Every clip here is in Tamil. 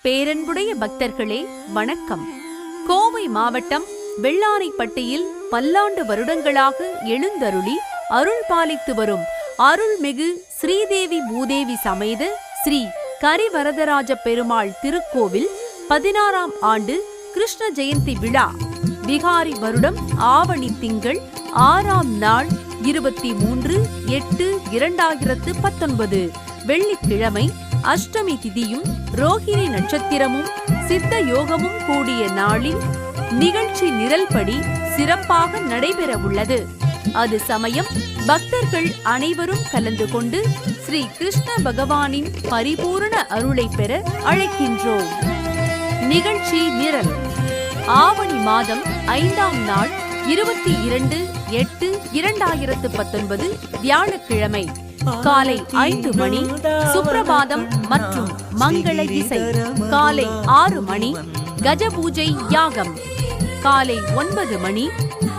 பேரன்புடைய பக்தர்களே வணக்கம். கோவை மாவட்டம் வெள்ளானைப்பட்டியில் பல்லாண்டு வருடங்களாக எழுந்தருளி அருள் பாலித்து வரும் அருள்மிகு ஸ்ரீதேவி பூதேவி சமேத ஸ்ரீ கரிவரதராஜ பெருமாள் திருக்கோவில் 16ஆம் ஆண்டு கிருஷ்ண ஜெயந்தி விழா விகாரி வருடம் ஆவணி திங்கள் 6ஆம் நாள் 23/8/2019 வெள்ளிக்கிழமை அஷ்டமி திதியும் ரோஹிணி நட்சத்திரமும் சித்த யோகமும் கூடிய நாளில் நிகழ்ச்சி நிரல்படி சிறப்பாக நடைபெற உள்ளது. அது சமயம் பக்தர்கள் அனைவரும் கலந்து கொண்டு ஸ்ரீ கிருஷ்ண பகவானின் பரிபூரண அருளை பெற அழைக்கின்றோம். நிகழ்ச்சி நிரல் ஆவணி மாதம் 5ஆம் நாள் 22/8/2019 வியாழக்கிழமை காலை 5 மணி சுப்ரபாதம் மற்றும் மங்கள இசை. காலை 6 மணி கஜபூஜை யாகம். காலை 9 மணி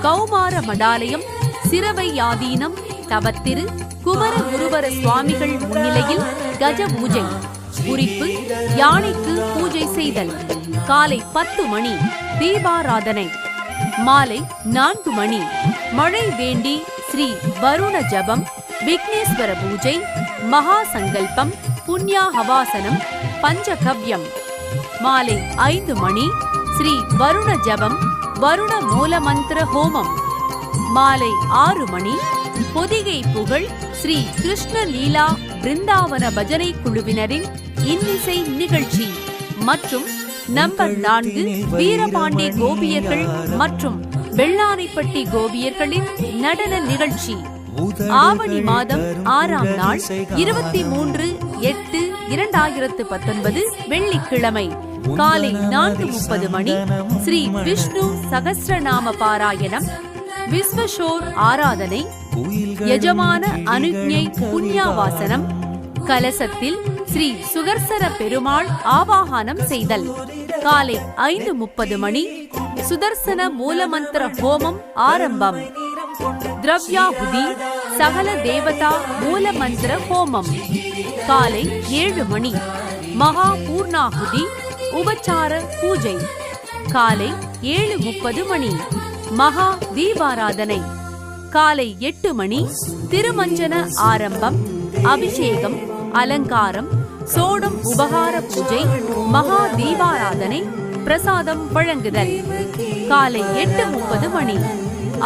கௌமார மடாலயம் சிரவை யாதீனம் தவத்திரு குமர குருவர சுவாமிகள் முன்னிலையில் கஜ பூஜை. குறிப்பு: யானைக்கு பூஜை செய்தல். காலை 10 மணி தீபாராதனை. மாலை 4 மணி மழை வேண்டி ஸ்ரீ வருண ஜபம், விக்னேஸ்வர பூஜை, மகா சங்கல்பம், புண்ணியாஹவாசனம், பஞ்சகவ்யம். மாலை 5 மணி ஸ்ரீ வருண ஜபம், வருண மூலமந்திர ஹோமம். மாலை 6 மணி பொதிகை புகழ் ஸ்ரீ கிருஷ்ண லீலா பிருந்தாவன பஜனை குழுவினரின் இன்னிசை நிகழ்ச்சி மற்றும் நம்பர் 4 வீரபாண்டி கோபியர்கள் மற்றும் வெள்ளானைப்பட்டி கோபியர்களின் நடன நிகழ்ச்சி. ஆவணி மாதம் 6ஆம் நாள் 23/8/2019 வெள்ளிக்கிழமை காலை 4:30 மணி ஸ்ரீ விஷ்ணு சகஸ்ரநாம பாராயணம், விஸ்வஷோர் ஆராதனை, யஜமான அனுஜ்ஞை புண்ணியாவாசனம், கலசத்தில் ஸ்ரீ சுகர்சர பெருமாள் ஆவாகனம் செய்தல். காலை 5:30 மணி சுதர்சன மூலமந்திர ஹோமம் ஆரம்பம். திரவ்யாபுதி சகல தேவதா மூலமந்திர ஹோமம். காலை 7 மணி மகா பூர்ணாகுதி உபச்சார பூஜை. காலை 7:30 மணி மகா தீபாராதனை. காலை 8 மணி திருமஞ்சன ஆரம்பம், அபிஷேகம், அலங்காரம், சோடம் உபகார பூஜை, மகா தீபாராதனை, பிரசாதம் வழங்குதல். காலை 8:30 மணி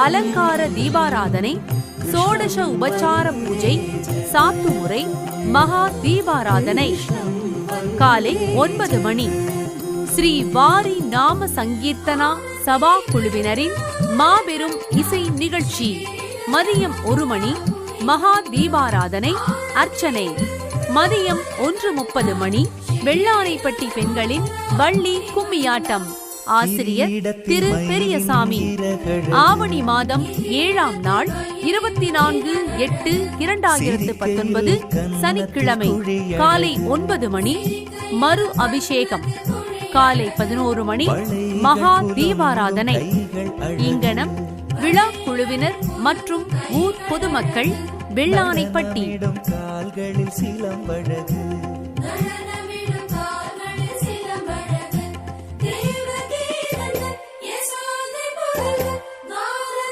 அலங்கார தீபாராதனை, சோடச உபச்சார பூஜை, சாத்துமுறை, மகா தீபாராதனை. காலை 9 மணி ஸ்ரீ வாரி நாம சங்கீர்த்தனா சபா குழுவினரின் மாபெரும் இசை நிகழ்ச்சி. மதியம் 1 மணி மகா தீபாராதனை, அர்ச்சனை. மதியம் 1:30 மணி வெள்ளானைப்பட்டி பெண்களின் வள்ளி கும்மியாட்டம். ஆசிரியர் திரு பெரியசாமி. ஆவணி மாதம் 7ஆம் நாள் 24/8/2019 சனிக்கிழமை காலை 9 மணி மறு அபிஷேகம். காலை 11 மணி மகா தீபாராதனை. இங்கனம் விழா குழுவினர் மற்றும் ஊர் பொதுமக்கள் வெள்ளானைப்பட்டி.